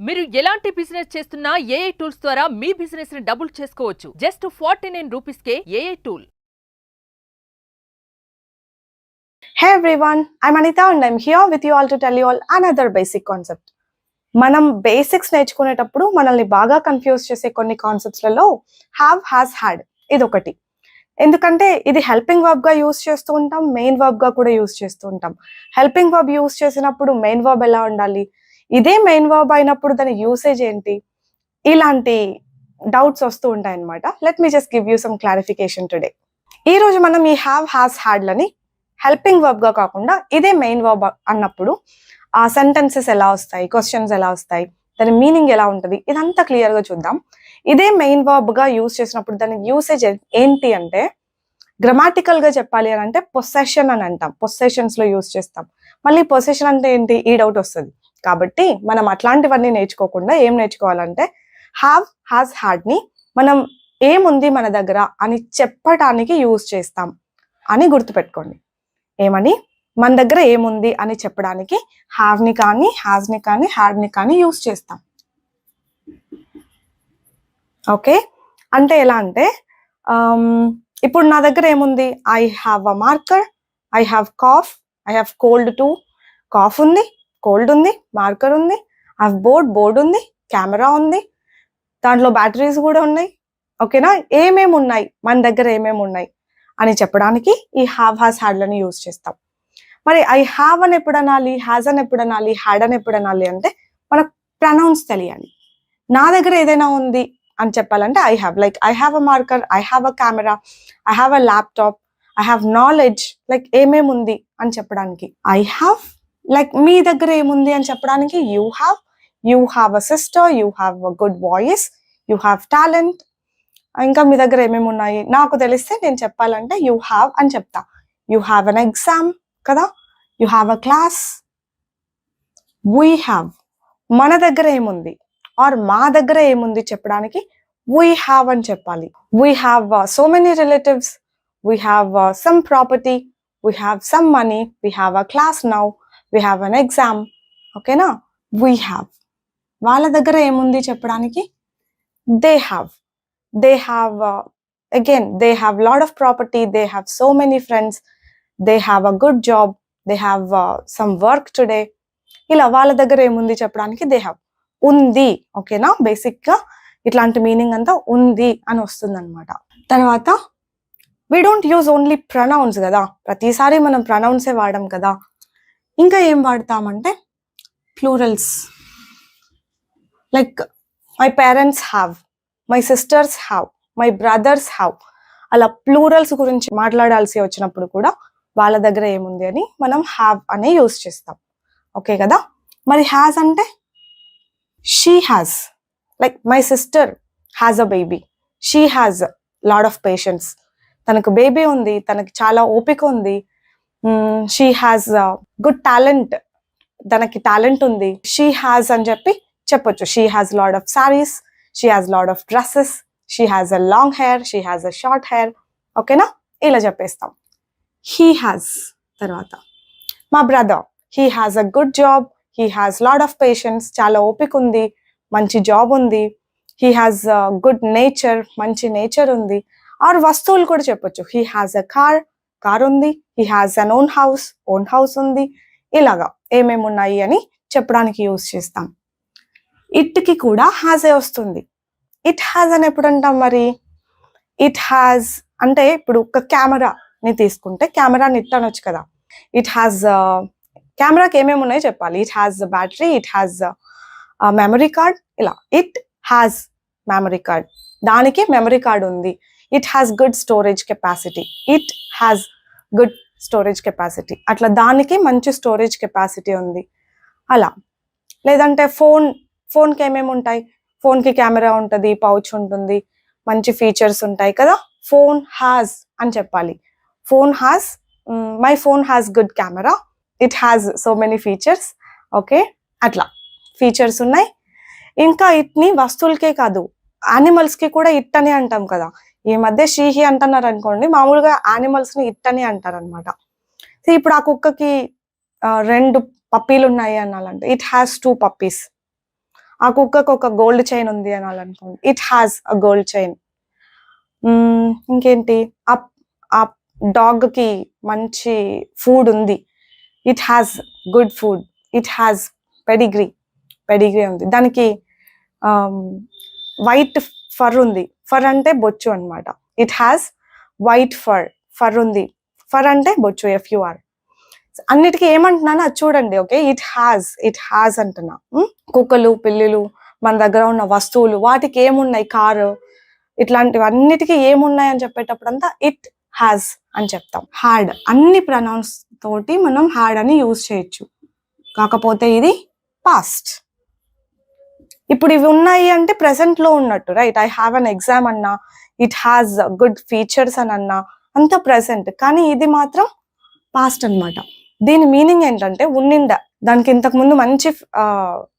మీరు ఎలాంటి బిజినెస్ చేస్తున్నా ఏఐ టూల్స్ ద్వారా మీ బిజినెస్ ని డబుల్ చేసుకోవచ్చు. జస్ట్ 49 రూపీస్కే AI tool. Hey everyone, I'm Anita and I'm here with you all to tell you all another basic concept. మనం బేసిక్స్ నేర్చుకునేటప్పుడు మనల్ని బాగా కన్ఫ్యూజ్ చేసే కొన్ని కాన్సెప్ట్స్లలో హ్యావ్, హ్యాస్, హ్యాడ్ ఇదొకటి. ఎందుకంటే ఇది హెల్పింగ్ వర్బ్ గా యూస్ చేస్తూ ఉంటాం, మెయిన్ వర్బ్ గా కూడా యూస్ చేస్తూ ఉంటాం. హెల్పింగ్ వర్బ్ యూస్ చేసినప్పుడు మెయిన్ వర్బ్ ఎలా ఉండాలి, ఇదే మెయిన్ వర్బ్ అయినప్పుడు దాని యూసేజ్ ఏంటి, ఇలాంటి డౌట్స్ వస్తూ ఉంటాయి అన్నమాట. Let me just give you some clarification today. ఈ రోజు మనం ఈ హ్యావ్, హ్యాస్, హ్యాడ్లని హెల్పింగ్ వర్బ్ గా కాకుండా ఇదే మెయిన్ వర్బ్ అన్నప్పుడు ఆ సెంటెన్సెస్ ఎలా వస్తాయి, క్వశ్చన్స్ ఎలా వస్తాయి, దాని మీనింగ్ ఎలా ఉంటుంది, ఇదంతా క్లియర్ గా చూద్దాం. ఇదే మెయిన్ వర్బ్ గా యూస్ చేసినప్పుడు దాని యూసేజ్ ఏంటి అంటే, గ్రామాటికల్ గా చెప్పాలి అని అంటే పొసెషన్ అని అంటాం. పొసెషన్స్ లో యూస్ చేస్తాం. మళ్ళీ పొసెషన్ అంటే ఏంటి, ఈ డౌట్ వస్తుంది. కాబట్టి మనం అట్లాంటివన్నీ నేర్చుకోకుండా ఏం నేర్చుకోవాలంటే హ్యావ్, హ్యాస్, హ్యాడ్ ని మనం ఏముంది మన దగ్గర అని చెప్పటానికి యూజ్ చేస్తాం అని గుర్తుపెట్టుకోండి. ఏమని, మన దగ్గర ఏముంది అని చెప్పడానికి హ్యావ్ ని కానీ, హ్యాస్ ని కానీ, హ్యాడ్ ని కానీ యూజ్ చేస్తాం. ఓకే, అంటే ఎలా అంటే ఇప్పుడు నా దగ్గర ఏముంది, I have a marker, I have cough, I have cold too. Cough ఉంది, కోల్డ్ ఉంది, మార్కర్ ఉంది, ఐ హ్యావ్ బోర్డ్ ఉంది, కెమెరా ఉంది, దాంట్లో బ్యాటరీస్ కూడా ఉన్నాయి. ఓకేనా, ఏమేమి ఉన్నాయి మన దగ్గర, ఏమేమి ఉన్నాయి అని చెప్పడానికి ఈ హ్యావ్, హ్యాస్, హ్యాడ్లని యూజ్ చేస్తాం. మరి ఐ హ్యావ్ అని ఎప్పుడు అనాలి, హ్యాజ్ అని ఎప్పుడు అనాలి, హ్యాడ్ అని ఎప్పుడు అనాలి అంటే మనకు ప్రనౌన్స్ తెలియాలి. నా దగ్గర ఏదైనా ఉంది అని చెప్పాలంటే I have, like I have a marker, I have a camera, I have a laptop, I have knowledge, like ఏమేమి ఉంది అని చెప్పడానికి ఐ హ్యావ్. లైక్ మీ దగ్గర ఏముంది అని చెప్పడానికి you have a sister, you have a good voice, you have talent. ఇంకా మీ దగ్గర ఏమేమి ఉన్నాయి నాకు తెలిస్తే నేను చెప్పాలంటే యూ హ్యావ్ అని చెప్తా. యూ హ్యావ్ అన్ ఎగ్జామ్ కదా, you have a class. We have, మన దగ్గర ఏముంది ఆర్ మా దగ్గర ఏముంది చెప్పడానికి వీ హ్యావ్ అని చెప్పాలి. We have so many relatives, we have some property, we have some money, we have a class now, we have an exam. ఓకేనా, వీ హ్యావ్. వాళ్ళ దగ్గర ఏముంది చెప్పడానికి they have. They have again, they have lot of property, they have so many friends, they have a good job, they have some work today. ఇలా వాళ్ళ దగ్గర ఏముంది చెప్పడానికి దే హ్యావ్. ఉంది, ఓకేనా, బేసిక్ గా ఇట్లాంటి మీనింగ్ అంతా ఉంది అని వస్తుంది అనమాట. తర్వాత we don't use only pronouns కదా, ప్రతిసారి మనం ప్రొనౌన్సే వాడడం కదా. ఇంకా ఏం వాడతామంటే plurals. Like my parents have, my sisters have, my brothers have. అలా ప్లూరల్స్ గురించి మాట్లాడాల్సి వచ్చినప్పుడు కూడా వాళ్ళ దగ్గర ఏముంది అని మనం హ్యావ్ అనే యూజ్ చేస్తాం. ఓకే కదా. మరి హ్యాస్ అంటే she has, like my sister has a baby, she has lot of patience. తనకు బేబీ ఉంది, తనకి చాలా ఓపిక ఉంది. షీ హ్యాస్ గుడ్ టాలెంట్, తనకి టాలెంట్ ఉంది. షీ హ్యాస్ అని చెప్పి చెప్పొచ్చు. She has lot of saris, she has lot of dresses, she has a long hair, she has a short hair. ఓకేనా, ఇలా చెప్పేస్తాం. he has. తర్వాత మా brother, he has a good job, he has lot of patience, చాలా ఓపిక ఉంది, మంచి job ఉంది. he has a good nature, మంచి నేచర్ ఉంది. ఆర్ వస్తువులు కూడా చెప్పొచ్చు. he has a car, car ఉంది. he has an own house ఉంది. ఇలాగా ఏమేమి ఉన్నాయి అని చెప్పడానికి యూజ్ చేస్తాం. ఇట్కి కూడా హ్యాజ్ ఏ వస్తుంది. ఇట్ హ్యాజ్ అని ఎప్పుడు అంటాం మరి, ఇట్ హ్యాజ్ అంటే ఇప్పుడు ఒక కెమెరాని తీసుకుంటే కెమెరాని ఇట్ అనొచ్చు కదా. ఇట్ హ్యాజ్, కెమెరాకి ఏమేమి ఉన్నాయో చెప్పాలి. It has battery, it has memory card, ఇలా. ఇట్ హ్యాజ్ మెమరీ కార్డ్, దానికి మెమరీ కార్డ్ ఉంది. It has good storage capacity, it has good storage capacity. అట్లా దానికి మంచి స్టోరేజ్ కెపాసిటీ ఉంది అలా. లేదంటే ఫోన్కి ఏమేమి ఉంటాయి, ఫోన్కి కెమెరా ఉంటుంది, పౌచ్ ఉంటుంది, మంచి ఫీచర్స్ ఉంటాయి కదా. ఫోన్ హ్యాస్ అని చెప్పాలి. Phone has, my phone has good camera, it has so many features. Okay, అట్లా ఫీచర్స్ ఉన్నాయి. ఇంకా ఇట్ని వస్తువులకే కాదు, యానిమల్స్కి కూడా ఇట్ అని అంటాం కదా. ఈ మధ్య షీహి అంటున్నారు అనుకోండి, మామూలుగా యానిమల్స్ని ఇట్ అని అంటారు అనమాట. ఇప్పుడు ఆ కుక్కకి 2 పప్పీలు ఉన్నాయి అనాలంటే ఇట్ హ్యాస్ 2 పప్పీస్. ఆ కుక్కకు ఒక గోల్డ్ చైన్ ఉంది అనాలనుకోండి, it has a gold chain. ఇంకేంటి, ఆ డాగ్ కి మంచి ఫుడ్ ఉంది, it has good food. It has pedigree ఉంది. దానికి వైట్ ఫర్ ఉంది, ఫర్ అంటే బొచ్చు అనమాట. ఇట్ హ్యాస్ వైట్ ఫర్ ఉంది, ఫర్ అంటే బొచ్చు, FUR. అన్నిటికీ ఏమంటున్నాను అది చూడండి. ఓకే, ఇట్ హ్యాస్ అంటున్నా. కుక్కలు, పిల్లులు, మన దగ్గర ఉన్న వస్తువులు, వాటికి ఏమున్నాయి, కారు, ఇట్లాంటివన్నిటికీ ఏమున్నాయి అని చెప్పేటప్పుడంతా ఇట్ హ్యాస్ అని చెప్తాం. హ్యాడ్, అన్ని ప్రొనౌన్స్ తోటి మనం హ్యాడ్ అని యూజ్ చేయొచ్చు, కాకపోతే ఇది పాస్ట్. ఇప్పుడు ఇవి ఉన్నాయి అంటే ప్రెసెంట్ లో ఉన్నట్టు, right? I have an exam అన్నా, ఇట్ హ్యాస్ గుడ్ ఫీచర్స్ అని అన్నా, అంత ప్రెసెంట్. కానీ ఇది మాత్రం పాస్ట్ అన్నమాట. దీని మీనింగ్ ఏంటంటే ఉన్నిండా, దానికి ఇంతకు ముందు మంచి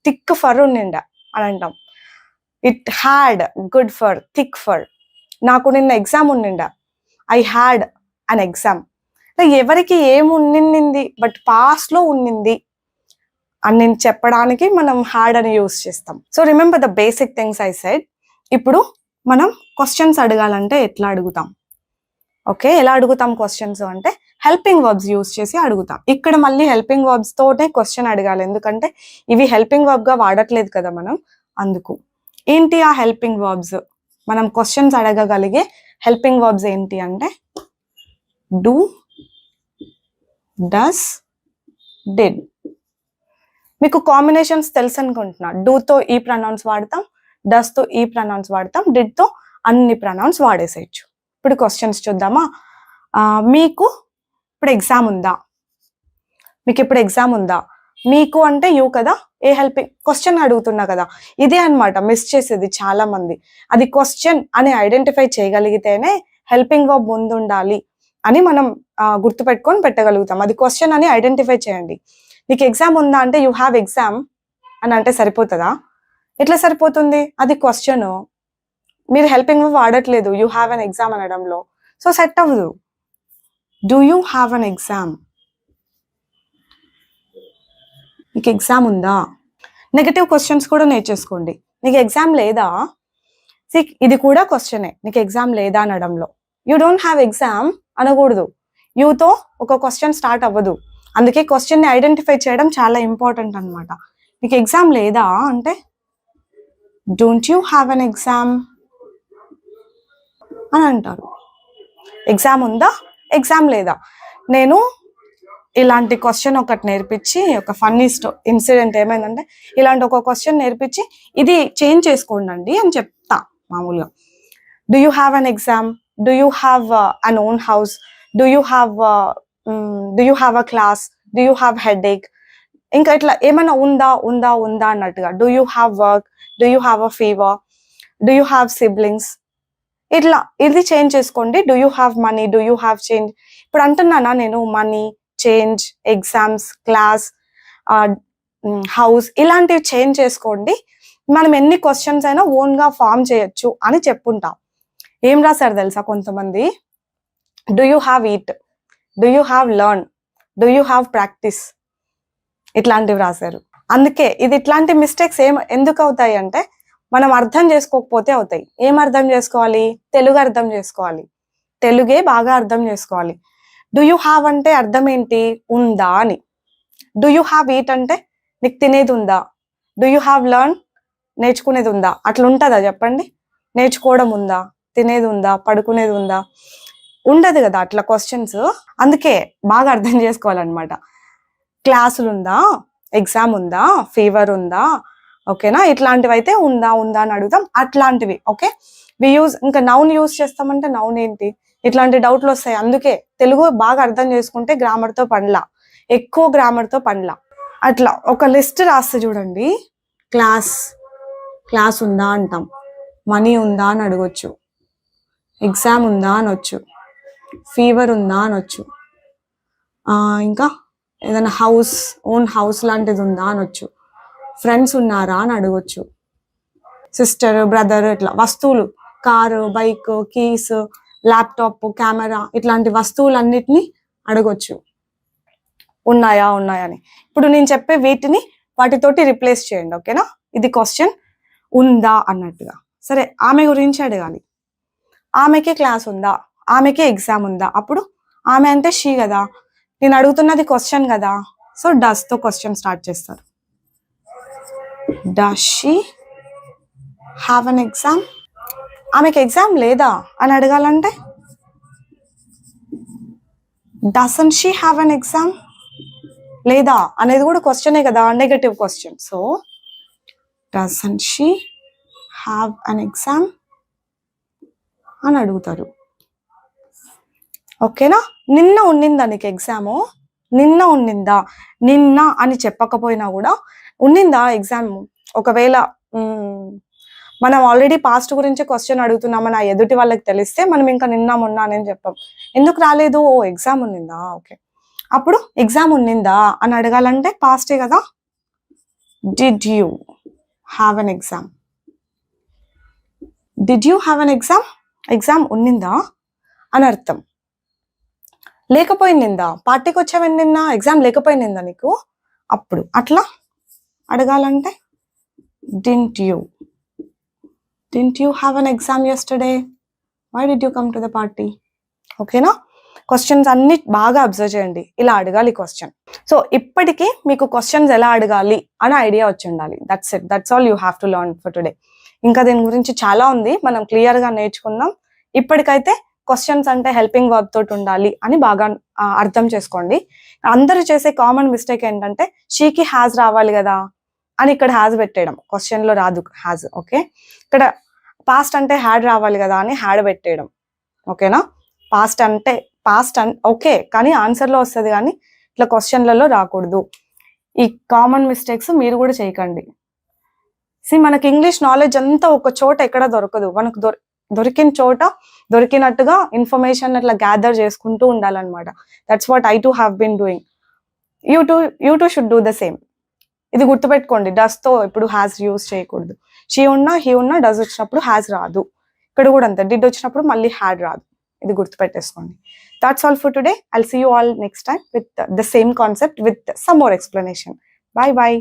థిక్ ఫర్ ఉన్నిండా అని అంటాం. It had good fur, thick fur. నాకు నిన్న ఎగ్జామ్ ఉన్నిండా, ఐ హ్యాడ్ అన్ ఎగ్జామ్. ఎవరికి ఏమున్నింది బట్ పాస్ట్ లో ఉన్నింది అని చెప్పడానికి మనం హ్యాడ్ అని యూజ్ చేస్తాం. So remember the basic things I said. ఇప్పుడు మనం క్వశ్చన్స్ అడగాలంటే ఎట్లా అడుగుతాం? ఓకే, ఎలా అడుగుతాం క్వశ్చన్స్ అంటే హెల్పింగ్ వర్బ్స్ యూజ్ చేసి అడుగుతాం. ఇక్కడ మళ్ళీ హెల్పింగ్ వర్బ్స్ తోనే క్వశ్చన్ అడగాలి, ఎందుకంటే ఇవి హెల్పింగ్ వర్బ్ గా వాడట్లేదు కదా మనం. అందుకు ఏంటి ఆ హెల్పింగ్ వర్బ్స్, మనం క్వశ్చన్స్ అడగగలిగే హెల్పింగ్ వర్బ్స్ ఏంటి అంటే డూ, డస్, డిడ్. మీకు కాంబినేషన్స్ తెలుసు అనుకుంటున్నా. డూతో ఈ ప్రొనౌన్స్ వాడతాం, డస్తో ఈ ప్రొనౌన్స్ వాడతాం, డిడ్తో అన్ని ప్రొనౌన్స్ వాడేసేయచ్చు. ఇప్పుడు క్వశ్చన్స్ చూద్దామా? మీకు ఇప్పుడు ఎగ్జామ్ ఉందా? మీకు అంటే యూ కదా, ఏ హెల్పింగ్ క్వశ్చన్ అడుగుతున్నా కదా. ఇదే అన్నమాట మిస్ చేసేది చాలా మంది. అది క్వశ్చన్ అని ఐడెంటిఫై చేయగలిగితేనే హెల్పింగ్ వర్బ్ ముందు ఉండాలి అని మనం గుర్తుపెట్టుకొని పెట్టగలుగుతాం. అది క్వశ్చన్ అని ఐడెంటిఫై చేయండి. నీకు ఎగ్జామ్ ఉందా అంటే యూ హ్యావ్ ఎగ్జామ్ అని అంటే సరిపోతుందా? ఎట్లా సరిపోతుంది? అది క్వశ్చన్, మీరు హెల్పింగ్ వర్బ్ వాడట్లేదు యూ హ్యావ్ అన్ ఎగ్జామ్ అనడంలో, సో సెట్ అవ్వదు. Do you have an exam? నీకు ఎగ్జామ్ ఉందా? నెగటివ్ క్వశ్చన్స్ కూడా నేర్చేసుకోండి. నీకు ఎగ్జామ్ లేదా? ఇది కూడా క్వశ్చనే, నీకు ఎగ్జామ్ లేదా అనడంలో. యూ డోంట్ హ్యావ్ ఎగ్జామ్ అనకూడదు, యూతో ఒక క్వశ్చన్ స్టార్ట్ అవ్వదు. అందుకే క్వశ్చన్ని ఐడెంటిఫై చేయడం చాలా ఇంపార్టెంట్ అనమాట. నీకు ఎగ్జామ్ లేదా అంటే don't you have an exam అని అంటారు. ఎగ్జామ్ ఉందా, ఎగ్జామ్ లేదా. నేను ఇలాంటి క్వశ్చన్ ఒకటి నేర్పించి, ఒక ఫన్నీ ఇన్సిడెంట్ ఏమైందంటే, ఇలాంటి ఒక క్వశ్చన్ నేర్పించి ఇది చేంజ్ చేసుకోండి అని చెప్తా మామూలుగా. Do you have an exam, do you have an own house, do you have a class, do you have headache, ఇంకా ఇట్లా ఏమైనా ఉందా అన్నట్టుగా. Do you have work, do you have a fever, do you have siblings, ఇట్లా ఇది change చేసుకోండి. Do you have money, do you have change. ఇప్పుడు అంటున్నానా నేను money, change, exams, class, house, ఇలాంటివి చేంజ్ చేసుకోండి. మనం ఎన్ని క్వశ్చన్స్ అయినా ఓన్ గా ఫామ్ చేయొచ్చు అని చెప్పుంటాం. ఏం రాశారు తెలుసా కొంతమంది? Do you have eat, do you have learn, do you have practice, ఇట్లాంటివి రాశారు. అందుకే ఇది ఇట్లాంటి మిస్టేక్స్ ఎందుకు అవుతాయి అంటే మనం అర్థం చేసుకోకపోతే అవుతాయి. ఏం అర్థం చేసుకోవాలి? తెలుగు అర్థం చేసుకోవాలి, తెలుగే బాగా అర్థం చేసుకోవాలి. డూ యూ హ్యావ్ అంటే అర్థం ఏంటి? ఉందా అని. డూ యూ హ్యావ్ ఈట్ అంటే నీకు తినేది ఉందా? డూ యూ హ్యావ్ లర్న్, నేర్చుకునేది ఉందా? అట్లా ఉంటుందా చెప్పండి? నేర్చుకోవడం ఉందా, తినేది ఉందా, పడుకునేది ఉందా? ఉండదు కదా అట్లా క్వశ్చన్స్. అందుకే బాగా అర్థం చేసుకోవాలన్నమాట. క్లాసులు ఉందా, ఎగ్జామ్ ఉందా, ఫీవర్ ఉందా, ఓకేనా? ఇట్లాంటివి అయితే ఉందా అని అడుగుతాం, అట్లాంటివి. ఓకే, ఇంకా నౌన్ యూజ్ చేస్తామంటే నౌన్ ఏంటి, ఇట్లాంటి డౌట్లు వస్తాయి. అందుకే తెలుగు బాగా అర్థం చేసుకుంటే గ్రామర్తో పనిలా, ఎక్కువ గ్రామర్తో పనిలా. అట్లా ఒక లిస్ట్ రాస్తే చూడండి. క్లాస్ ఉందా అంటాం, మనీ ఉందా అని అడగొచ్చు, ఎగ్జామ్ ఉందా అనొచ్చు, ఫీవర్ ఉందా అనొచ్చు, ఇంకా ఏదైనా ఓన్ హౌస్ లాంటిది ఉందా అనొచ్చు, ఫ్రెండ్స్ ఉన్నారా అని అడగొచ్చు, సిస్టర్, బ్రదర్, ఇట్లా వస్తువులు, car, bike, keys, laptop, camera, ఇట్లాంటి వస్తువులన్నిటిని అడగొచ్చు ఉన్నాయా అని. ఇప్పుడు నేను చెప్పే వీటిని వాటితోటి రిప్లేస్ చేయండి, ఓకేనా? ఇది క్వశ్చన్ ఉందా అన్నట్టుగా. సరే, ఆమె గురించి అడగాలి. ఆమెకి క్లాస్ ఉందా, ఆమెకి ఎగ్జామ్ ఉందా. అప్పుడు ఆమె అంటే షీ కదా, నేను అడుగుతున్నది క్వశ్చన్ కదా. సో డస్ తో క్వశ్చన్ స్టార్ట్ చేస్తారు. Does she have an exam? ఆమెకి ఎగ్జామ్ లేదా అని అడగాలంటే doesn't she have an exam? లేదా అనేది కూడా క్వశ్చనే కదా, negative question. So doesn't she have an exam అని అడుగుతారు. ఓకేనా? నిన్న ఉండిందా నీకు ఎగ్జాము? నిన్న ఉండిందా? నిన్న అని చెప్పకపోయినా కూడా ఉండిందా ఎగ్జామ్. ఒకవేళ మనం ఆల్రెడీ పాస్ట్ గురించి క్వశ్చన్ అడుగుతున్నామని ఆ ఎదుటి వాళ్ళకి తెలిస్తే మనం ఇంకా నిన్న మొన్న అని చెప్పాం. ఎందుకు రాలేదు? ఓ ఎగ్జామ్ ఉండిందా, ఓకే. అప్పుడు ఎగ్జామ్ ఉండిందా అని అడగాలంటే పాస్టే కదా. Did you have an exam? Did you have an exam? Exam ఉన్నిందా అని అర్థం. లేకపోయిందా? పార్టీకి వచ్చావని నిన్న ఎగ్జామ్ లేకపోయిందా నీకు? అప్పుడు అట్లా అడగాలంటే didn't you have an exam yesterday? Why did you come to the party? ఓకేనా? క్వశ్చన్స్ అన్ని బాగా అబ్జర్వ్ చేయండి. ఇలా అడగాలి క్వశ్చన్. సో ఇప్పటికీ మీకు క్వశ్చన్స్ ఎలా అడగాలి అని ఐడియా వచ్చి ఉండాలి. That's it, that's all you have to learn for today. ఇంకా దీని గురించి చాలా ఉంది, మనం క్లియర్ గా నేర్చుకుందాం. ఇప్పటికైతే క్వశ్చన్స్ అంటే హెల్పింగ్ వర్బ్ తోటి ఉండాలి అని బాగా అర్థం చేసుకోండి. అందరూ చేసే కామన్ మిస్టేక్ ఏంటంటే షీకి హ్యాజ్ రావాలి కదా అని ఇక్కడ హ్యాజ్ పెట్టేయడం. క్వశ్చన్ లో రాదు హ్యాజ్. ఓకే, ఇక్కడ పాస్ట్ అంటే హ్యాడ్ రావాలి కదా అని హ్యాడ్ పెట్టేయడం. ఓకేనా? పాస్ట్ ఓకే, కానీ ఆన్సర్ లో వస్తుంది, కానీ ఇట్లా క్వశ్చన్లలో రాకూడదు. ఈ కామన్ మిస్టేక్స్ మీరు కూడా చేయకండి. మనకి ఇంగ్లీష్ నాలెడ్జ్ అంతా ఒక చోట ఎక్కడ దొరకదు. మనకు దొరికిన చోట దొరికినట్టుగా ఇన్ఫర్మేషన్ అట్లా గ్యాదర్ చేసుకుంటూ ఉండాలన్నమాట. That's what I too have been doing. You too should do the same. ఇది గుర్తుపెట్టుకోండి, డస్ తో ఇప్పుడు హ్యాస్ యూజ్ చేయకూడదు. షీ ఉన్నా హీ ఉన్నా డస్ వచ్చినప్పుడు హ్యాస్ రాదు. ఇక్కడ కూడా అంతే, డిడ్ వచ్చినప్పుడు మళ్ళీ హ్యాడ్ రాదు. ఇది గుర్తుపెట్టేసుకోండి. That's all for today. I'll see you all next time with the same concept with some more explanation. Bye bye.